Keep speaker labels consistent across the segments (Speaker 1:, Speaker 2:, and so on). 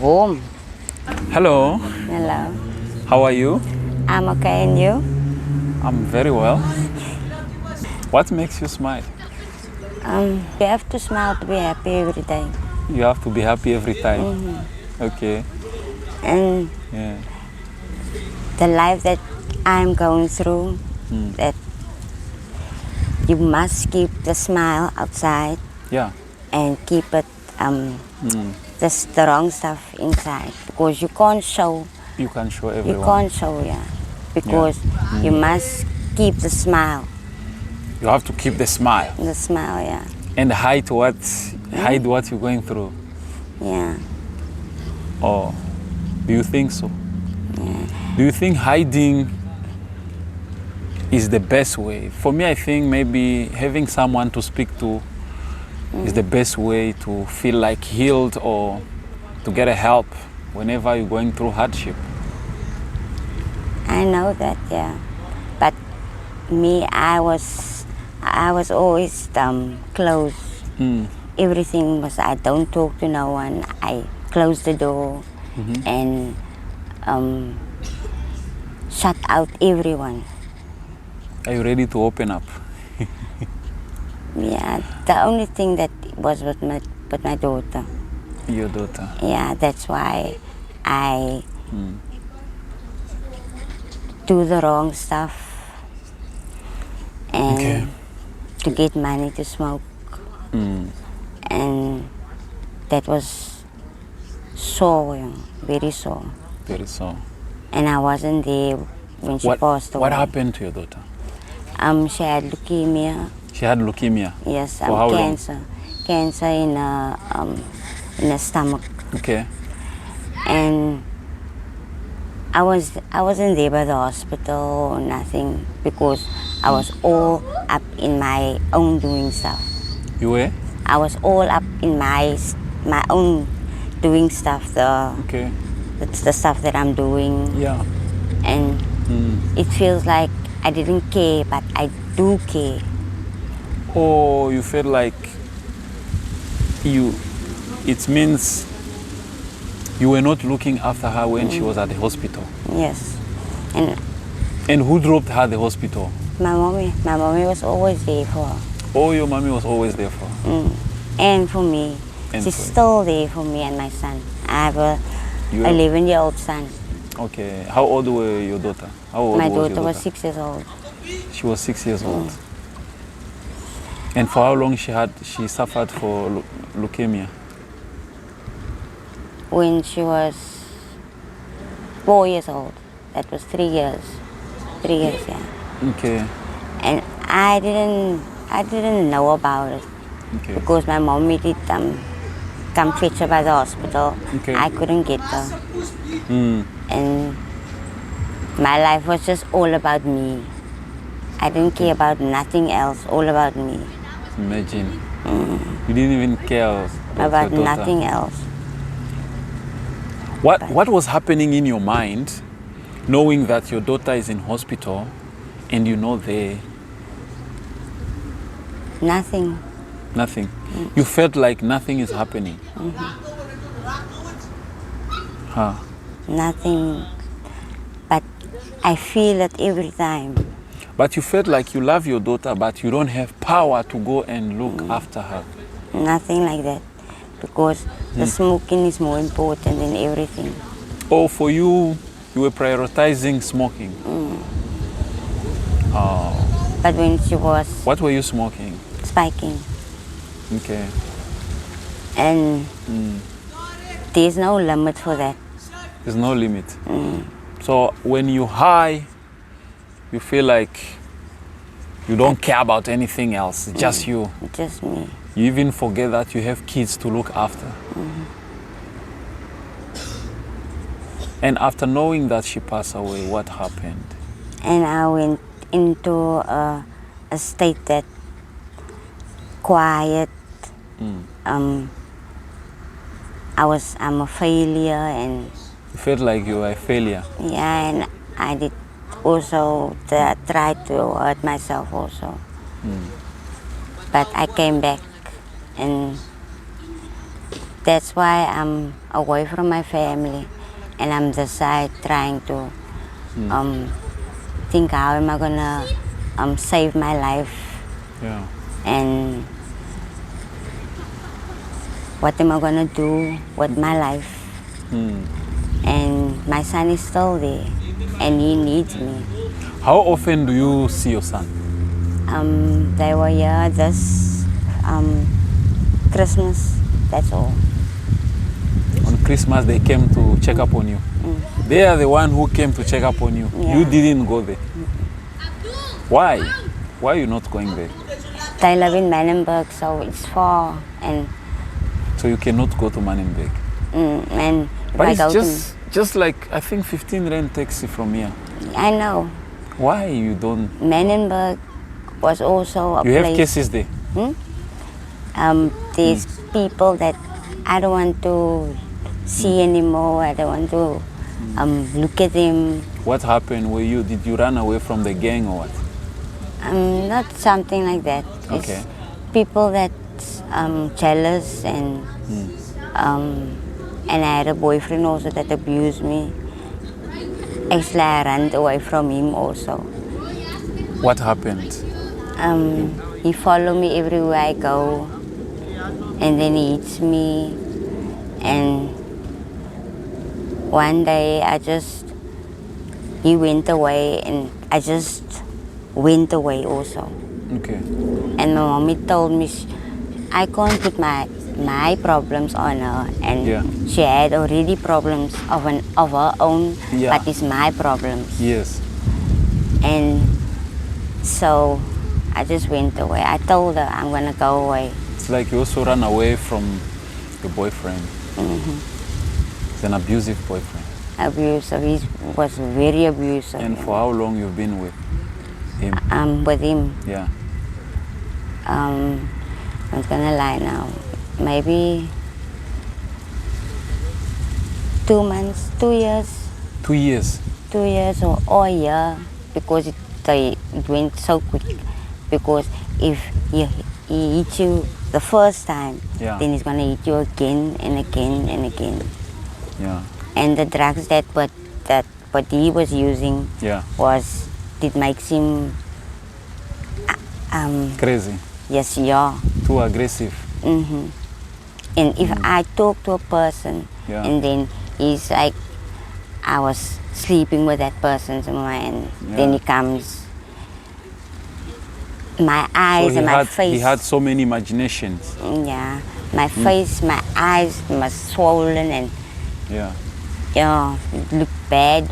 Speaker 1: home.
Speaker 2: Hello,
Speaker 1: Hello.
Speaker 2: how are you?
Speaker 1: I'm okay, and you?
Speaker 2: I'm very well. What makes you smile?
Speaker 1: You have to smile to be happy every day.
Speaker 2: You have to be happy every time. Okay,
Speaker 1: And
Speaker 2: yeah.
Speaker 1: the life that I'm going through, that you must keep the smile outside
Speaker 2: Yeah.
Speaker 1: and keep it the wrong stuff inside, because you can't show.
Speaker 2: You can show
Speaker 1: You
Speaker 2: everyone.
Speaker 1: can't show, yeah. Because you must keep the smile.
Speaker 2: You have to keep the smile
Speaker 1: The smile, yeah.
Speaker 2: and hide what you're going through.
Speaker 1: Yeah.
Speaker 2: Oh, do you think so? Do you think hiding is the best way? For me, I think maybe having someone to speak to is the best way to feel like healed or to get a help whenever you're going through hardship.
Speaker 1: I know that, yeah. But me, I was always closed. Everything was, I don't talk to no one. I close the door and shut out everyone.
Speaker 2: Are you ready to open up?
Speaker 1: Yeah, the only thing that was with my daughter.
Speaker 2: Your daughter.
Speaker 1: Yeah, that's why I do the wrong stuff and
Speaker 2: Okay.
Speaker 1: to get money to smoke. And that was sore, very sore.
Speaker 2: Very so.
Speaker 1: And I wasn't there when she passed away.
Speaker 2: What happened to your daughter?
Speaker 1: She had leukemia.
Speaker 2: She had leukemia.
Speaker 1: Yes,
Speaker 2: For how long?
Speaker 1: cancer. Cancer in the stomach.
Speaker 2: Okay.
Speaker 1: And I wasn't there by the hospital or nothing, because I was all up in my own doing stuff.
Speaker 2: You were?
Speaker 1: I was all up in my own doing stuff.
Speaker 2: Okay.
Speaker 1: It's the stuff that I'm doing.
Speaker 2: Yeah.
Speaker 1: And it feels like I didn't care, but I do care.
Speaker 2: Oh, you felt like it means you were not looking after her when she was at the hospital.
Speaker 1: Yes.
Speaker 2: And who dropped her at the hospital?
Speaker 1: My mommy was always there for her.
Speaker 2: Oh, your mommy was always there for her.
Speaker 1: And for me.
Speaker 2: And
Speaker 1: She's
Speaker 2: for you.
Speaker 1: still there for me and my son. I have a
Speaker 2: You have-
Speaker 1: 11-year-old son.
Speaker 2: Okay. How old were your daughter? How old
Speaker 1: My
Speaker 2: was your
Speaker 1: daughter was 6 years old.
Speaker 2: She was 6 years old. And for how long she suffered for leukemia?
Speaker 1: When she was 4 years old. That was 3 years. 3 years, yeah.
Speaker 2: Okay.
Speaker 1: And I didn't know about it,
Speaker 2: Okay.
Speaker 1: because my mommy did come fetch her by the hospital.
Speaker 2: Okay.
Speaker 1: I couldn't get her. And my life was just all about me. I didn't care about nothing else, all about me.
Speaker 2: Imagine. You didn't even care
Speaker 1: About
Speaker 2: your daughter.
Speaker 1: nothing else.
Speaker 2: What was happening in your mind, knowing that your daughter is in hospital and you're not there?
Speaker 1: Nothing.
Speaker 2: Nothing. You felt like nothing is happening. Huh.
Speaker 1: Nothing. But I feel it every time.
Speaker 2: But you felt like you love your daughter, but you don't have power to go and look after her.
Speaker 1: Nothing like that. Because the smoking is more important than everything.
Speaker 2: Oh, for you, you were prioritizing smoking.
Speaker 1: But when she was
Speaker 2: What were you smoking?
Speaker 1: spiking,
Speaker 2: Okay.
Speaker 1: and there's no limit for that.
Speaker 2: There's no limit. So when you high, you feel like you don't care about anything else, it's just you.
Speaker 1: Just me.
Speaker 2: You even forget that you have kids to look after. And after knowing that she passed away, what happened?
Speaker 1: And I went into a state that quiet. I'm a failure, and
Speaker 2: You felt like you were a failure.
Speaker 1: yeah, and I did also try to hurt myself also. But I came back, and that's why I'm away from my family, and I'm this side trying to think how am I gonna save my life,
Speaker 2: Yeah.
Speaker 1: and what am I gonna do with my life. And my son is still there, and he needs me.
Speaker 2: How often do you see your son?
Speaker 1: They were here this Christmas, that's all.
Speaker 2: On Christmas they came to check up on you. They are the one who came to check up on you.
Speaker 1: Yeah.
Speaker 2: You didn't go there. Why? Why are you not going there?
Speaker 1: They live in Menenberg, so it's far, and
Speaker 2: So you cannot go to Manenberg.
Speaker 1: and if
Speaker 2: But
Speaker 1: I
Speaker 2: it's
Speaker 1: go
Speaker 2: just like I think 15 rand taxi from here.
Speaker 1: I know
Speaker 2: Why you don't?
Speaker 1: Menenberg was also a
Speaker 2: You have
Speaker 1: place.
Speaker 2: cases there.
Speaker 1: There's people that I don't want to see anymore. I don't want to look at them.
Speaker 2: What happened? Did you run away from the gang or what?
Speaker 1: Not something like that.
Speaker 2: Okay.
Speaker 1: It's people that jealous and I had a boyfriend also that abused me. Actually, I ran away from him also.
Speaker 2: What happened?
Speaker 1: He followed me everywhere I go, and then he hits me. And one day he went away, and I just went away also.
Speaker 2: Okay.
Speaker 1: And my mommy told me I can't put my problems on her, and
Speaker 2: Yeah.
Speaker 1: she had already problems of her own,
Speaker 2: Yeah.
Speaker 1: but it's my problems.
Speaker 2: Yes.
Speaker 1: And so I just went away. I told her I'm gonna go away.
Speaker 2: It's like you also ran away from your boyfriend. It's an abusive boyfriend.
Speaker 1: Abusive. He was very abusive.
Speaker 2: And for how long you've been with him?
Speaker 1: With him,
Speaker 2: Yeah.
Speaker 1: I'm not gonna lie now. Maybe 2 months, 2 years.
Speaker 2: 2 years.
Speaker 1: 2 years or a year, because it went so quick. Because if he hits you the first time,
Speaker 2: Yeah.
Speaker 1: then he's gonna hit you again and again and again.
Speaker 2: Yeah.
Speaker 1: And the drugs that what he was using
Speaker 2: Yeah.
Speaker 1: it makes him
Speaker 2: Crazy.
Speaker 1: yes, yeah.
Speaker 2: Too aggressive.
Speaker 1: And if I talk to a person,
Speaker 2: Yeah.
Speaker 1: and then he's like, I was sleeping with that person somewhere, and then he comes, my eyes
Speaker 2: So
Speaker 1: and my face.
Speaker 2: he had so many imaginations.
Speaker 1: Yeah, my face, my eyes were swollen, and
Speaker 2: Yeah.
Speaker 1: it looked bad,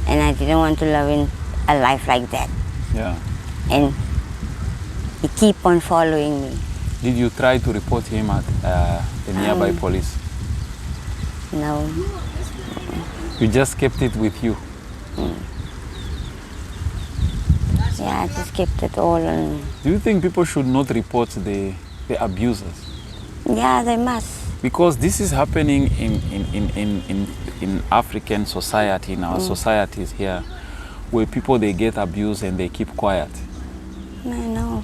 Speaker 1: and I didn't want to live in a life like that.
Speaker 2: Yeah.
Speaker 1: And he keep on following me.
Speaker 2: Did you try to report him at the nearby police?
Speaker 1: No,
Speaker 2: You just kept it with you.
Speaker 1: yeah, I just kept it all on.
Speaker 2: Do you think people should not report the abusers?
Speaker 1: Yeah, they must.
Speaker 2: Because this is happening in African society, in our societies here, where people, they get abused and they keep quiet.
Speaker 1: I know.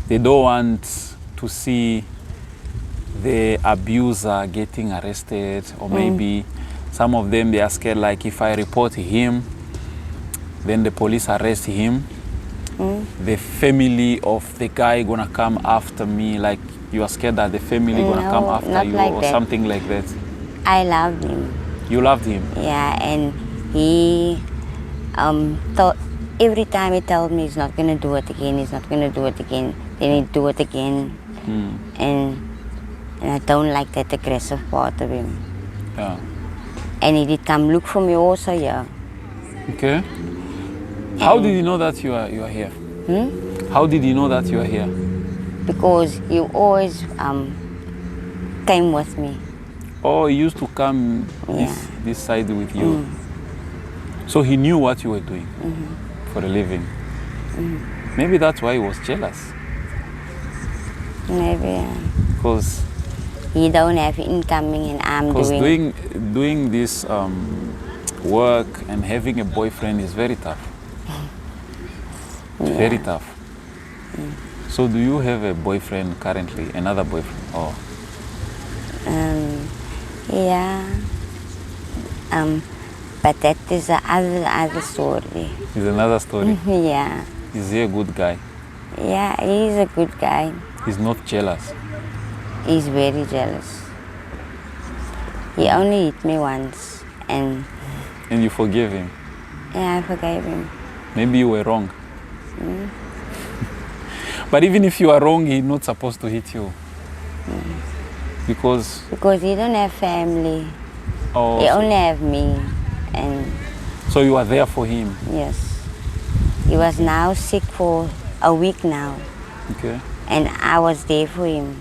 Speaker 2: They don't want to see the abuser getting arrested, or maybe some of them, they are scared, like if I report him, then the police arrest him, the family of the guy gonna come after me, like you are scared that the family gonna come
Speaker 1: No,
Speaker 2: after
Speaker 1: not
Speaker 2: you,
Speaker 1: like
Speaker 2: or
Speaker 1: that.
Speaker 2: something like that.
Speaker 1: I loved him.
Speaker 2: You loved him.
Speaker 1: Yeah, and he every time he told me he's not gonna do it again, he's not gonna do it again, then he'd do it again. And I don't like that aggressive part of him.
Speaker 2: Yeah.
Speaker 1: And he did come look for me also, yeah.
Speaker 2: Okay. How did you know that you are here? How did you know that you are here?
Speaker 1: Because he always came with me.
Speaker 2: Oh, he used to come this side with you. So he knew what you were doing for a living. Maybe that's why he was jealous.
Speaker 1: Maybe
Speaker 2: Because
Speaker 1: he don't have incoming and I'm
Speaker 2: doing this work and having a boyfriend is very tough. Very tough. So do you have a boyfriend currently, another boyfriend? Oh.
Speaker 1: Yeah. But that is the other story.
Speaker 2: It's another story.
Speaker 1: Yeah.
Speaker 2: Is he a good guy?
Speaker 1: Yeah, he's a good guy.
Speaker 2: He's not jealous.
Speaker 1: He's very jealous. He only hit me once, and
Speaker 2: And you forgave him.
Speaker 1: yeah, I forgave him.
Speaker 2: Maybe you were wrong. But even if you are wrong, he's not supposed to hit you. Because
Speaker 1: He don't have family.
Speaker 2: oh,
Speaker 1: He only have me, and
Speaker 2: so you are there for him.
Speaker 1: yes, he was now sick for a week now,
Speaker 2: Okay.
Speaker 1: and I was there for him.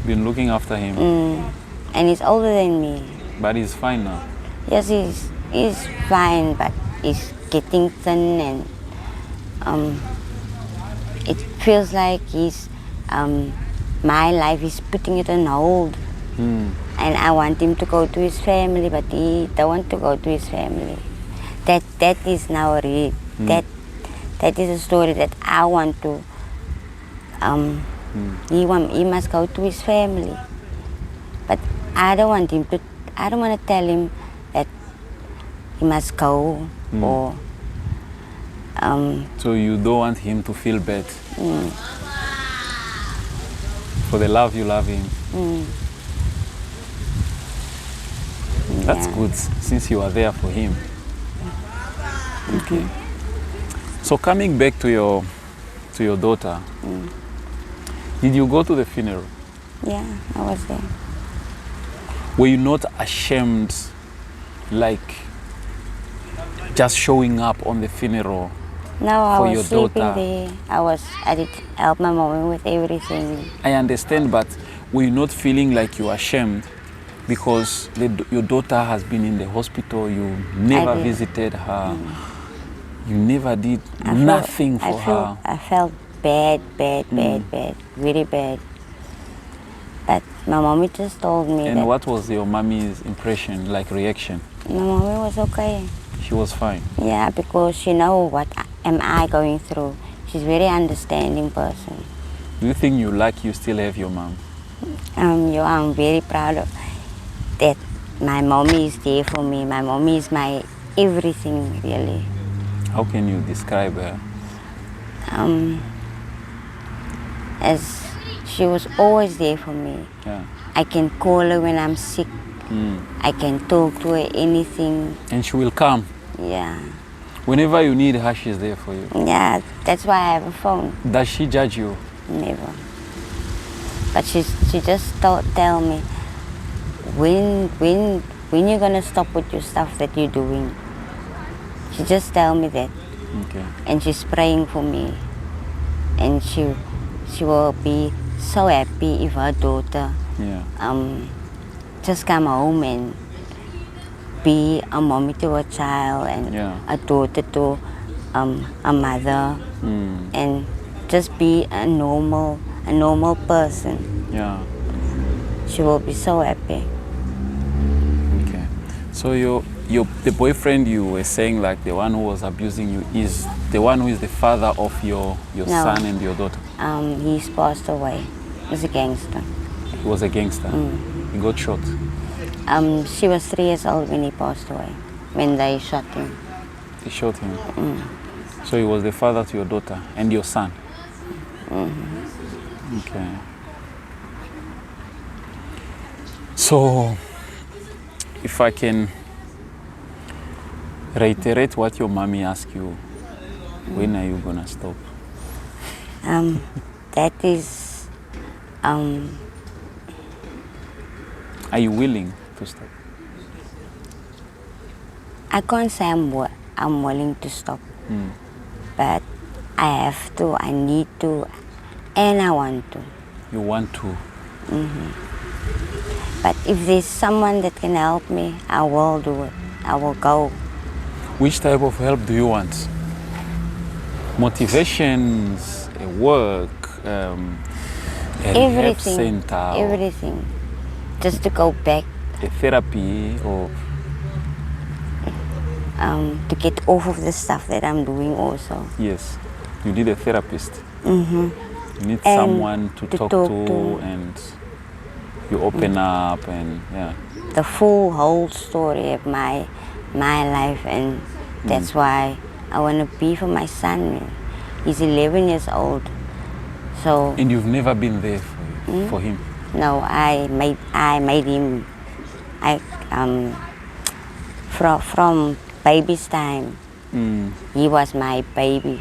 Speaker 2: Been looking after him.
Speaker 1: And he's older than me.
Speaker 2: But he's fine now.
Speaker 1: Yes, he's fine, but he's getting thin, and it feels like my life is putting it on hold. And I want him to go to his family, but he don't want to go to his family. That is now that is a story that I want to. He must go to his family, but I don't want him to. I don't want to tell him that he must go or.
Speaker 2: So you don't want him to feel bad. For the love you love him. That's
Speaker 1: Yeah.
Speaker 2: good, since you are there for him. Okay. So coming back to your daughter, did you go to the funeral?
Speaker 1: Yeah, I was there.
Speaker 2: Were you not ashamed, like just showing up on the funeral?
Speaker 1: No, I
Speaker 2: For
Speaker 1: was
Speaker 2: your
Speaker 1: sleeping
Speaker 2: daughter.
Speaker 1: there. I did help my mom with everything.
Speaker 2: I understand, but were you not feeling like you are ashamed because your daughter has been in the hospital, you never
Speaker 1: did.
Speaker 2: visited her, you never did nothing for her?
Speaker 1: I felt bad, very bad. But my mommy just told me
Speaker 2: And
Speaker 1: that
Speaker 2: what was your mommy's impression, like reaction?
Speaker 1: my mommy was okay.
Speaker 2: She was fine.
Speaker 1: Yeah, because she know what am I going through. She's very understanding person.
Speaker 2: Do you think you still have your mom?
Speaker 1: I'm very proud of that. My mommy is there for me. My mommy is my everything, really.
Speaker 2: How can you describe her?
Speaker 1: As she was always there for me.
Speaker 2: Yeah.
Speaker 1: I can call her when I'm sick. I can talk to her anything.
Speaker 2: And she will come.
Speaker 1: Yeah.
Speaker 2: Whenever you need her, she's there for you.
Speaker 1: Yeah, that's why I have a phone.
Speaker 2: Does she judge you?
Speaker 1: Never. But she just tell me when you're gonna stop with your stuff that you're doing. She just tell me that.
Speaker 2: Okay.
Speaker 1: And she's praying for me. And she will be so happy if her daughter
Speaker 2: Yeah.
Speaker 1: just come home and be a mommy to a child and
Speaker 2: Yeah.
Speaker 1: a daughter to a mother and just be a normal person.
Speaker 2: Yeah.
Speaker 1: She will be so happy.
Speaker 2: Okay. So the boyfriend you were saying, like the one who was abusing you, is the one who is the father of your
Speaker 1: No.
Speaker 2: son and your daughter?
Speaker 1: He's passed away. He's a gangster.
Speaker 2: He was a gangster. He got shot.
Speaker 1: She was 3 years old when he passed away, when they shot him.
Speaker 2: They shot him. So he was the father to your daughter and your son. Okay. So, if I can reiterate what your mommy asked you, when are you gonna stop?
Speaker 1: That is,
Speaker 2: Are you willing to stop?
Speaker 1: I can't say I'm willing to stop, but I have to, I need to, and I want to.
Speaker 2: You want to?
Speaker 1: But if there's someone that can help me, I will do it. I will go.
Speaker 2: Which type of help do you want? Motivations, a work, a rehab
Speaker 1: Everything.
Speaker 2: center,
Speaker 1: Everything. Just to go back,
Speaker 2: a therapy, or
Speaker 1: to get off of the stuff that I'm doing also.
Speaker 2: yes, you need a therapist. You need
Speaker 1: And
Speaker 2: someone to talk to, and you open up and yeah.
Speaker 1: The full whole story of my life, and that's why I want to be for my son. He's 11 years old, so.
Speaker 2: And you've never been there for him?
Speaker 1: No, I made him. From baby's time, he was my baby.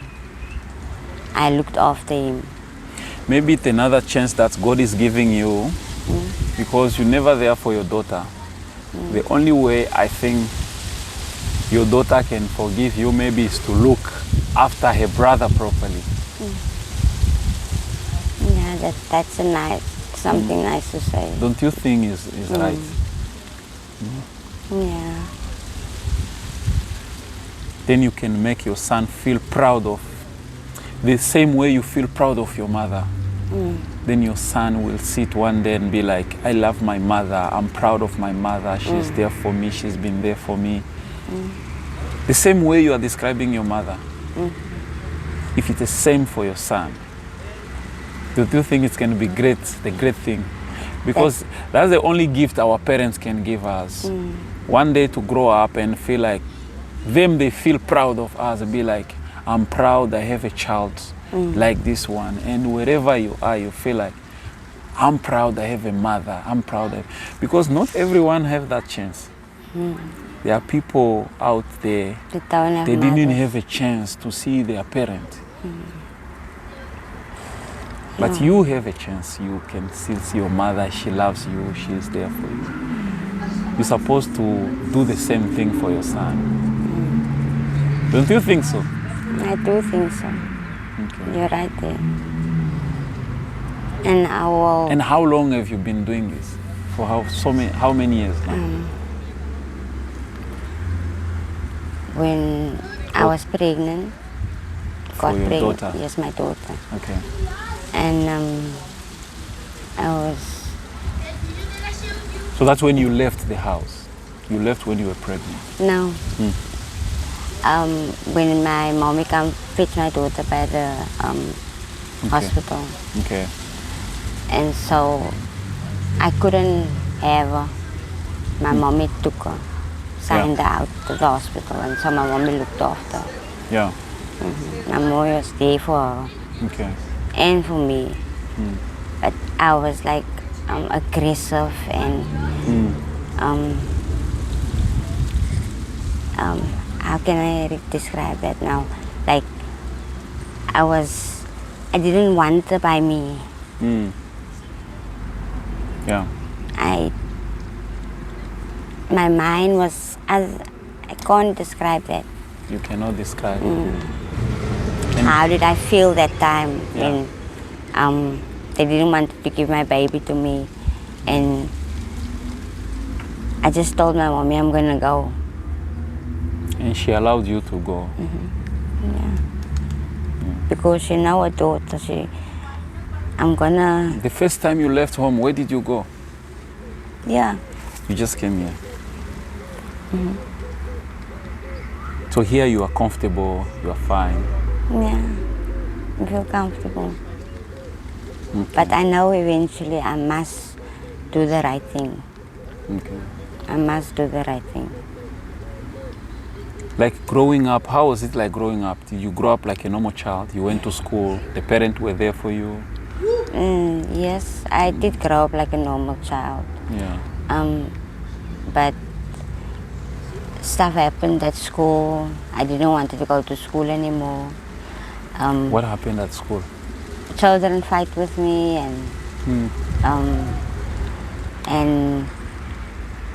Speaker 1: I looked after him.
Speaker 2: Maybe it's another chance that God is giving you, because you're never there for your daughter. The only way I think your daughter can forgive you maybe is to look after her brother properly.
Speaker 1: Yeah, that's something nice to say.
Speaker 2: Don't you think is right?
Speaker 1: Yeah.
Speaker 2: Then you can make your son feel proud of the same way you feel proud of your mother. Then your son will sit one day and be like, I love my mother, I'm proud of my mother, she's there for me, she's been there for me. The same way you are describing your mother. If it's the same for your son, do you think it's going to be great, the great thing? Because that's the only gift our parents can give us. One day to grow up and feel like they feel proud of us, be like, I'm proud I have a child like this one. And wherever you are, you feel like, I'm proud I have a mother, I'm proud because not everyone have that chance. There are people out there, they didn't even have a chance to see their parent. But you have a chance, you can still see your mother, she loves you, she's there for you. You're supposed to do the same thing for your son. Don't you think so?
Speaker 1: I do think so.
Speaker 2: Okay.
Speaker 1: You're right there. And I will.
Speaker 2: And how long have you been doing this? For how many years now?
Speaker 1: When I was pregnant,
Speaker 2: For your daughter?
Speaker 1: Yes, my daughter.
Speaker 2: Okay.
Speaker 1: And I was.
Speaker 2: So that's when you left the house? You left when you were pregnant?
Speaker 1: No. When my mommy come fetch my daughter by the hospital.
Speaker 2: Okay.
Speaker 1: And so I couldn't have her. My mommy took her, signed her out to the hospital, and so my mommy looked after her.
Speaker 2: Yeah.
Speaker 1: My mommy was there for her.
Speaker 2: Okay.
Speaker 1: And for me. But I was like aggressive and how can I describe that now? Like I didn't want her by me.
Speaker 2: Yeah.
Speaker 1: My mind was, I can't describe that.
Speaker 2: You cannot describe.
Speaker 1: How did I feel that time when they didn't want to give my baby to me, and I just told my mommy I'm gonna go.
Speaker 2: And she allowed you to go.
Speaker 1: Yeah. Because she know her daughter. I'm gonna.
Speaker 2: The first time you left home, where did you go?
Speaker 1: Yeah.
Speaker 2: You just came here. So here you are comfortable, you are fine.
Speaker 1: Yeah. I feel comfortable. But I know eventually I must do the right thing.
Speaker 2: Okay.
Speaker 1: I must do the right thing.
Speaker 2: Like growing up, how was it like growing up? Did you grow up like a normal child? You went to school, the parents were there for you?
Speaker 1: Yes, I did grow up like a normal child.
Speaker 2: Yeah.
Speaker 1: But stuff happened at school. I didn't want to go to school anymore.
Speaker 2: What happened at school?
Speaker 1: Children fight with me, and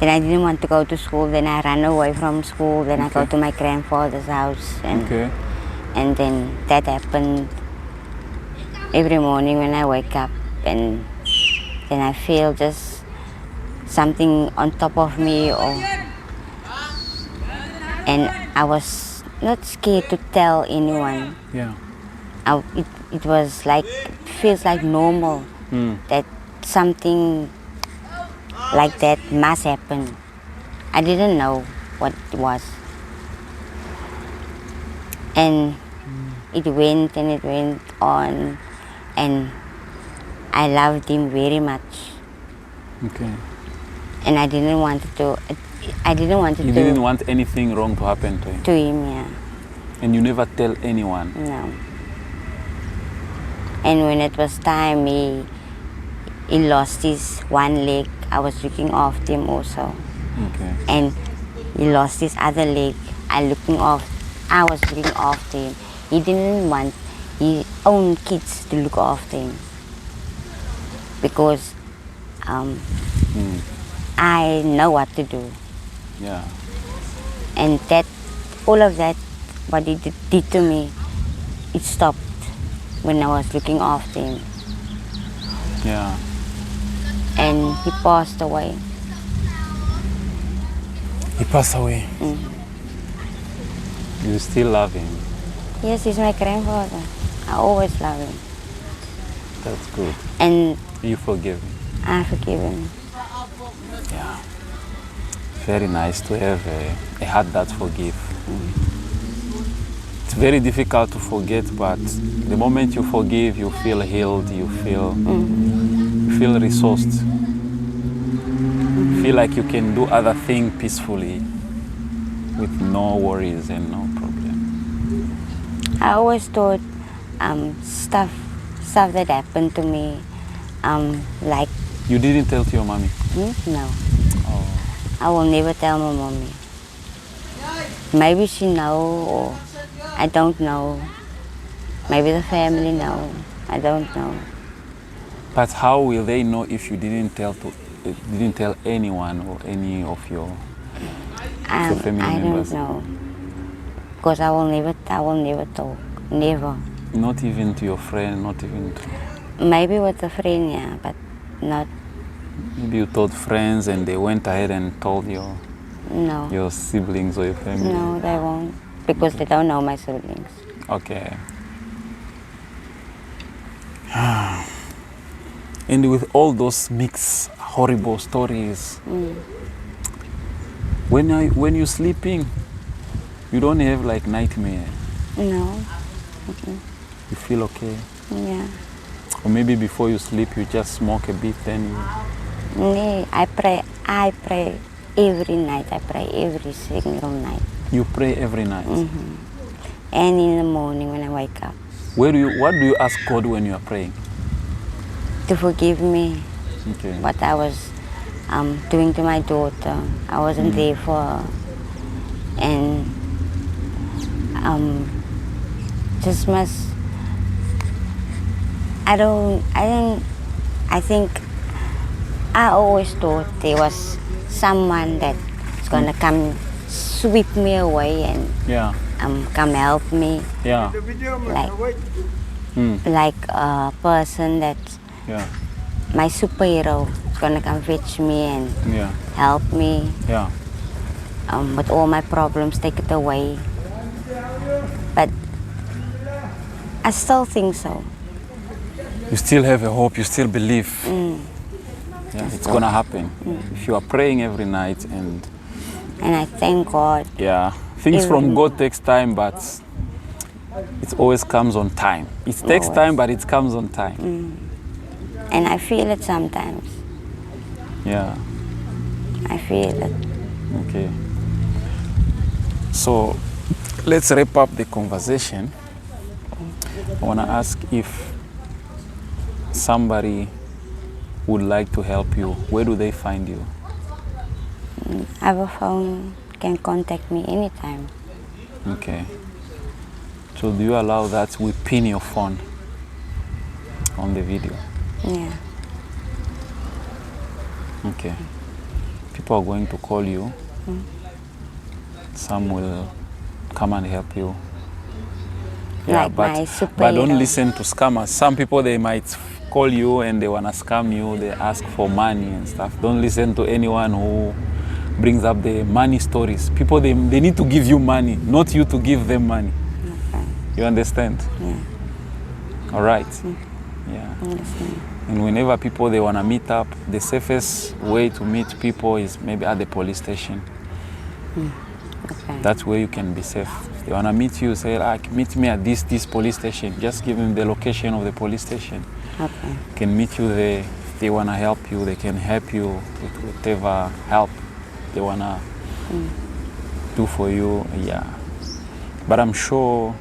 Speaker 1: then I didn't want to go to school. Then I ran away from school. Then I go to my grandfather's house, and then that happened every morning when I wake up, and then I feel just something on top of me, and I was not scared to tell anyone.
Speaker 2: Yeah.
Speaker 1: It was like, it feels like normal that something like that must happen. I didn't know what it was. And it went and it went on, and I loved him very much.
Speaker 2: Okay.
Speaker 1: And I didn't want to. I didn't want to
Speaker 2: You
Speaker 1: do
Speaker 2: didn't want anything wrong to happen to him.
Speaker 1: to him. Yeah.
Speaker 2: And you never tell anyone.
Speaker 1: No. And when it was time, he lost his one leg. I was looking after him also.
Speaker 2: Okay.
Speaker 1: And he lost his other leg. I was looking after him. He didn't want his own kids to look after him because I know what to do.
Speaker 2: Yeah.
Speaker 1: And that, all of that, what he did to me, it stopped when I was looking after him.
Speaker 2: Yeah.
Speaker 1: And he passed away.
Speaker 2: He passed away. You still love him.
Speaker 1: Yes, he's my grandfather. I always love him.
Speaker 2: That's good.
Speaker 1: And
Speaker 2: You forgive him.
Speaker 1: I forgive him.
Speaker 2: Yeah. Very nice to have a heart that forgives. It's very difficult to forget, but the moment you forgive, you feel healed, you feel resourced. Feel like you can do other things peacefully with no worries and no problem.
Speaker 1: I always thought stuff that happened to me, like,
Speaker 2: You didn't tell to your mommy?
Speaker 1: no.
Speaker 2: Oh.
Speaker 1: I will never tell my mommy. Maybe she know, or I don't know. Maybe the family know. I don't know.
Speaker 2: But how will they know if you didn't tell anyone or any of your family
Speaker 1: I
Speaker 2: members?
Speaker 1: don't know. Because I will never talk. Never.
Speaker 2: Not even to your friend, not even to...
Speaker 1: Maybe with a friend, yeah, but not,
Speaker 2: Maybe you told friends and they went ahead and told
Speaker 1: no.
Speaker 2: your siblings or your family?
Speaker 1: No, they won't. Because they don't know my siblings.
Speaker 2: Okay. And with all those mixed, horrible stories, when you're sleeping, you don't have like nightmare.
Speaker 1: No.
Speaker 2: You feel okay.
Speaker 1: Yeah.
Speaker 2: Or maybe before you sleep, you just smoke a bit, then you...
Speaker 1: Nee, I pray every night. I pray every single night.
Speaker 2: You pray every night.
Speaker 1: And in the morning when I wake up.
Speaker 2: What do you ask God when you are praying?
Speaker 1: To forgive me
Speaker 2: Okay.
Speaker 1: what I was doing to my daughter. I wasn't there for her. And just must... I always thought there was someone that's gonna come sweep me away and
Speaker 2: Yeah.
Speaker 1: come help me,
Speaker 2: Yeah.
Speaker 1: like a person that's
Speaker 2: Yeah.
Speaker 1: my superhero is gonna come fetch me and
Speaker 2: Yeah.
Speaker 1: help me
Speaker 2: Yeah.
Speaker 1: with all my problems, take it away. But I still think so.
Speaker 2: You still have a hope, you still believe. Yeah, it's gonna happen. If you are praying every night and
Speaker 1: And I thank God.
Speaker 2: yeah, things from God takes time, but it always comes on time. It takes
Speaker 1: Always.
Speaker 2: time, but it comes on time.
Speaker 1: And I feel it sometimes.
Speaker 2: Yeah,
Speaker 1: I feel it.
Speaker 2: okay. So let's wrap up the conversation. I wanna ask if somebody would like to help you, where do they find you?
Speaker 1: I have a phone, can contact me anytime.
Speaker 2: Okay. So do you allow that we pin your phone on the video?
Speaker 1: Yeah.
Speaker 2: Okay. People are going to call you. Some will come and help you.
Speaker 1: Like my
Speaker 2: but
Speaker 1: superhero.
Speaker 2: don't listen to scammers. Some people, they might call you and they want to scam you. They ask for money and stuff. Don't listen to anyone who brings up the money stories. People, they need to give you money, not you to give them money.
Speaker 1: Okay.
Speaker 2: You understand?
Speaker 1: Yeah.
Speaker 2: All right. Yeah.
Speaker 1: Understand.
Speaker 2: And whenever people, they want to meet up, the safest way to meet people is maybe at the police station.
Speaker 1: Okay.
Speaker 2: That's where you can be safe. If they want to meet you, say, meet me at this police station. Just give them the location of the police station.
Speaker 1: Okay.
Speaker 2: Can meet you there they want to help you, they can help you with whatever help they want to do for you. Yeah. But I'm sure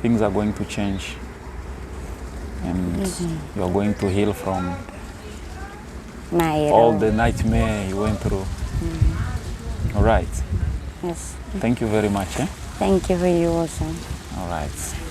Speaker 2: things are going to change, and you're going to heal from all the nightmare you went through. All right.
Speaker 1: Yes.
Speaker 2: Thank you very much.
Speaker 1: Thank you for you also.
Speaker 2: All right.